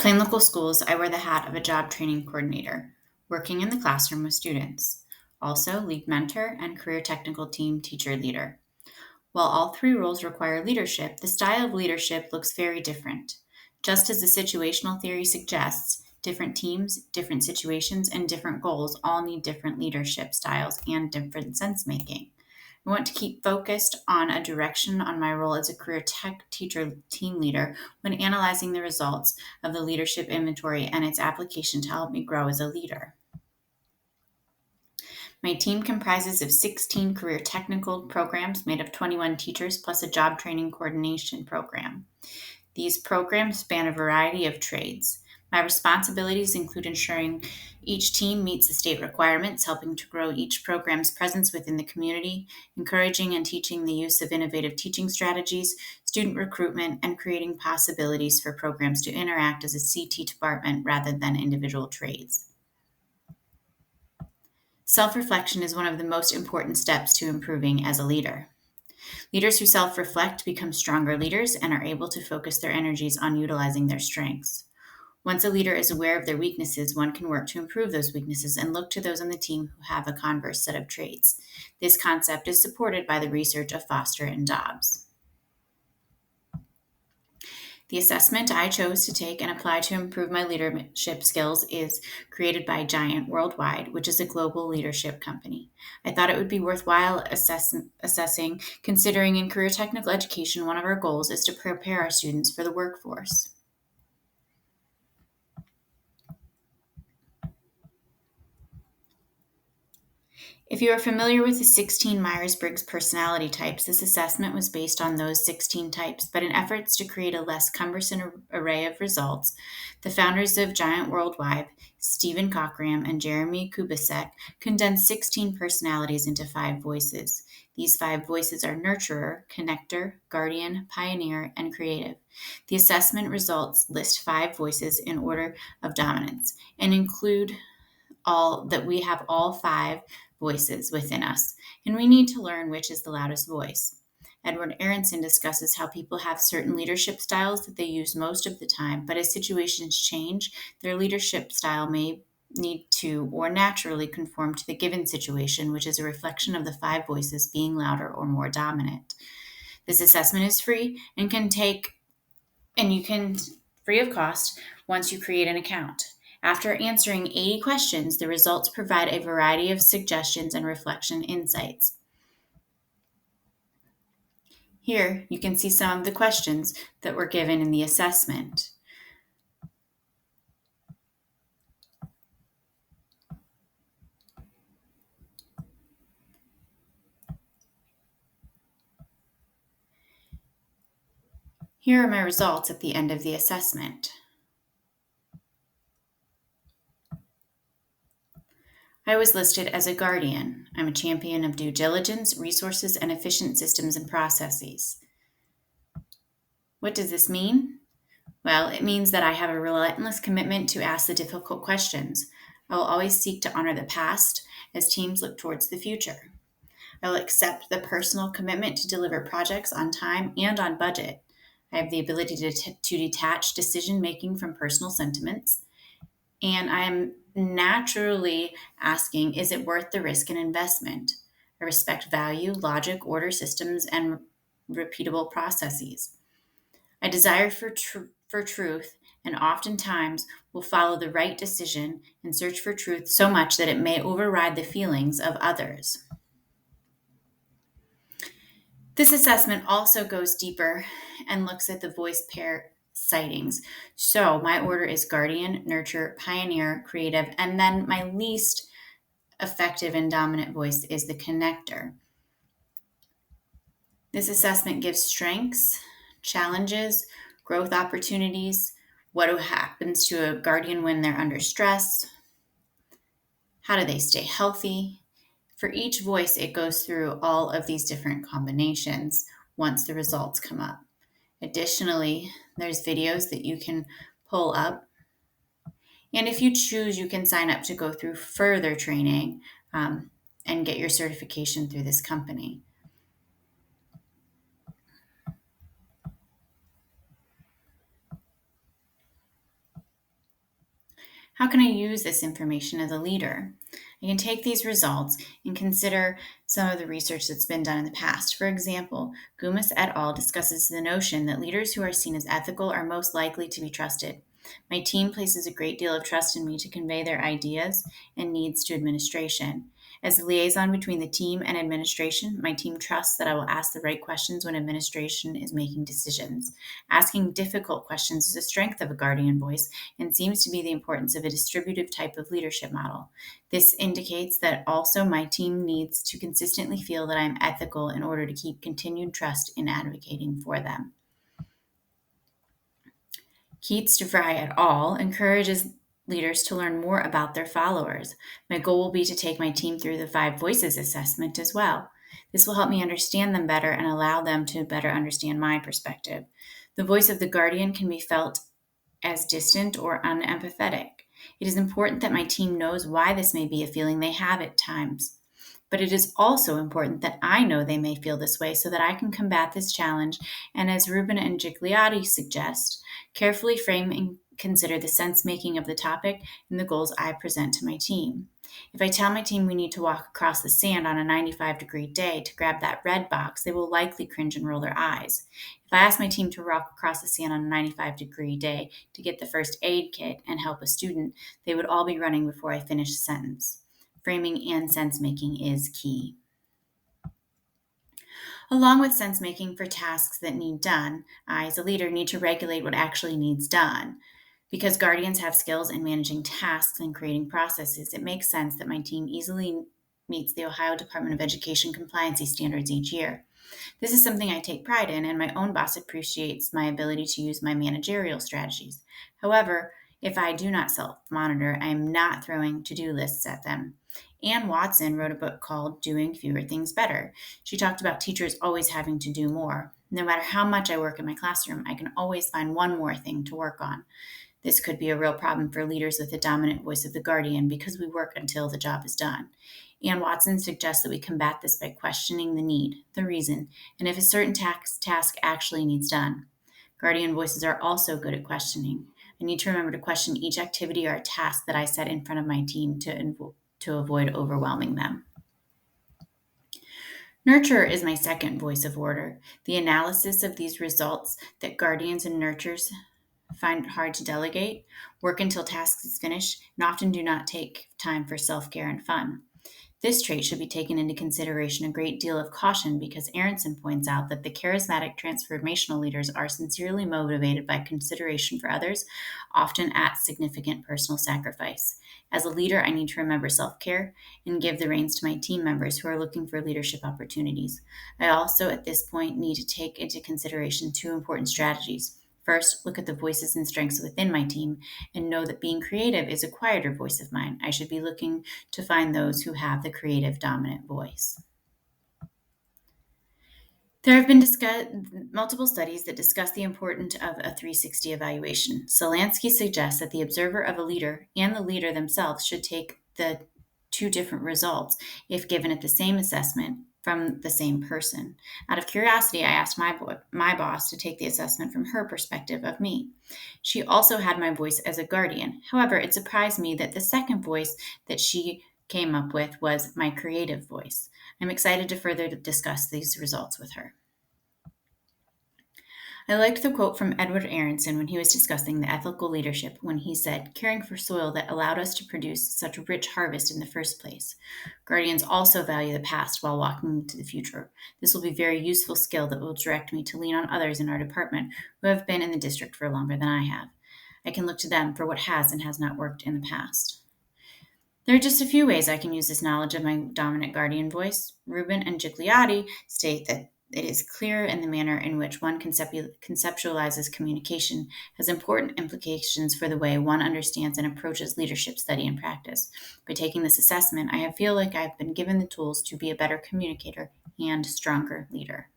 Plain Local Schools, I wear the hat of a job training coordinator, working in the classroom with students. Also, lead mentor and career technical team teacher leader. While all three roles require leadership, the style of leadership looks very different. Just as the situational theory suggests, different teams, different situations, and different goals all need different leadership styles and different sense making. I want to keep focused on a direction on my role as a career tech teacher team leader when analyzing the results of the leadership inventory and its application to help me grow as a leader. My team comprises of 16 career technical programs made of 21 teachers plus a job training coordination program. These programs span a variety of trades. My responsibilities include ensuring each team meets the state requirements, helping to grow each program's presence within the community, encouraging and teaching the use of innovative teaching strategies, student recruitment, and creating possibilities for programs to interact as a CT department rather than individual trades. Self-reflection is one of the most important steps to improving as a leader. Leaders who self-reflect become stronger leaders and are able to focus their energies on utilizing their strengths. Once a leader is aware of their weaknesses, one can work to improve those weaknesses and look to those on the team who have a converse set of traits. This concept is supported by the research of Foster and Dobbs. The assessment I chose to take and apply to improve my leadership skills is created by Giant Worldwide, which is a global leadership company. I thought it would be worthwhile assessing, considering in career technical education, one of our goals is to prepare our students for the workforce. If you are familiar with the 16 Myers-Briggs personality types, this assessment was based on those 16 types, but in efforts to create a less cumbersome array of results, the founders of Giant Worldwide, Stephen Cochran and Jeremy Kubicek, condensed 16 personalities into 5 voices. These 5 voices are nurturer, connector, guardian, pioneer, and creative. The assessment results list 5 voices in order of dominance and include we have all 5 voices within us, and we need to learn which is the loudest voice. Edward Aronson discusses how people have certain leadership styles that they use most of the time, but as situations change, their leadership style may need to or naturally conform to the given situation, which is a reflection of the 5 voices being louder or more dominant. This assessment is free and you can free of cost once you create an account. After answering 80 questions, the results provide a variety of suggestions and reflection insights. Here, you can see some of the questions that were given in the assessment. Here are my results at the end of the assessment. I was listed as a guardian. I'm a champion of due diligence, resources, and efficient systems and processes. What does this mean? Well, it means that I have a relentless commitment to ask the difficult questions. I will always seek to honor the past as teams look towards the future. I will accept the personal commitment to deliver projects on time and on budget. I have the ability to detach decision making from personal sentiments. And I am naturally asking, is it worth the risk and investment? I respect value, logic, order systems, and repeatable processes. I desire for truth and oftentimes will follow the right decision and search for truth so much that it may override the feelings of others. This assessment also goes deeper and looks at the voice pair sightings. So my order is guardian, nurture, pioneer, creative, and then my least effective and dominant voice is the connector. This assessment gives strengths, challenges, growth opportunities, what happens to a guardian when they're under stress, how do they stay healthy. For each voice, it goes through all of these different combinations once the results come up. Additionally, there's videos that you can pull up. And if you choose, you can sign up to go through further training and get your certification through this company. How can I use this information as a leader? I can take these results and consider some of the research that's been done in the past. For example, Gumas et al. Discusses the notion that leaders who are seen as ethical are most likely to be trusted. My team places a great deal of trust in me to convey their ideas and needs to administration. As a liaison between the team and administration, my team trusts that I will ask the right questions when administration is making decisions. Asking difficult questions is a strength of a guardian voice and seems to be the importance of a distributive type of leadership model. This indicates that also my team needs to consistently feel that I am ethical in order to keep continued trust in advocating for them. Keats DeVry et al. Encourages leaders to learn more about their followers. My goal will be to take my team through the 5 voices assessment as well. This will help me understand them better and allow them to better understand my perspective. The voice of the guardian can be felt as distant or unempathetic. It is important that my team knows why this may be a feeling they have at times. But it is also important that I know they may feel this way so that I can combat this challenge and, as Rubin and Gigliotti suggest, carefully frame and consider the sense making of the topic and the goals I present to my team. If I tell my team we need to walk across the sand on a 95-degree day to grab that red box, they will likely cringe and roll their eyes. If I ask my team to walk across the sand on a 95-degree day to get the first aid kit and help a student, they would all be running before I finish the sentence. Framing and sense making is key. Along with sense making for tasks that need done, I, as a leader, need to regulate what actually needs done. Because guardians have skills in managing tasks and creating processes, it makes sense that my team easily meets the Ohio Department of Education compliancy standards each year. This is something I take pride in, and my own boss appreciates my ability to use my managerial strategies. However, if I do not self monitor, I am not throwing to do lists at them. Ann Watson wrote a book called Doing Fewer Things Better. She talked about teachers always having to do more. No matter how much I work in my classroom, I can always find one more thing to work on. This could be a real problem for leaders with the dominant voice of the guardian because we work until the job is done. Ann Watson suggests that we combat this by questioning the need, the reason, and if a certain task actually needs done. Guardian voices are also good at questioning. I need to remember to question each activity or task that I set in front of my team to avoid overwhelming them. Nurture is my second voice of order. The analysis of these results that guardians and nurturers find it hard to delegate, work until tasks is finished, and often do not take time for self-care and fun. This trait should be taken into consideration a great deal of caution because Aronson points out that the charismatic transformational leaders are sincerely motivated by consideration for others, often at significant personal sacrifice. As a leader, I need to remember self-care and give the reins to my team members who are looking for leadership opportunities. I also, at this point, need to take into consideration 2 important strategies. First, look at the voices and strengths within my team and know that being creative is a quieter voice of mine. I should be looking to find those who have the creative dominant voice. There have been multiple studies that discuss the importance of a 360 evaluation. Solansky suggests that the observer of a leader and the leader themselves should take the 2 different results if given at the same assessment from the same person. Out of curiosity, I asked my boss to take the assessment from her perspective of me. She also had my voice as a guardian. However, it surprised me that the second voice that she came up with was my creative voice. I'm excited to further discuss these results with her. I liked the quote from Edward Aronson when he was discussing the ethical leadership when he said, caring for soil that allowed us to produce such a rich harvest in the first place. Guardians also value the past while walking into the future. This will be a very useful skill that will direct me to lean on others in our department who have been in the district for longer than I have. I can look to them for what has and has not worked in the past. There are just a few ways I can use this knowledge of my dominant guardian voice. Rubin and Gigliotti state that it is clear in the manner in which one conceptualizes communication has important implications for the way one understands and approaches leadership study and practice. By taking this assessment, I feel like I've been given the tools to be a better communicator and stronger leader.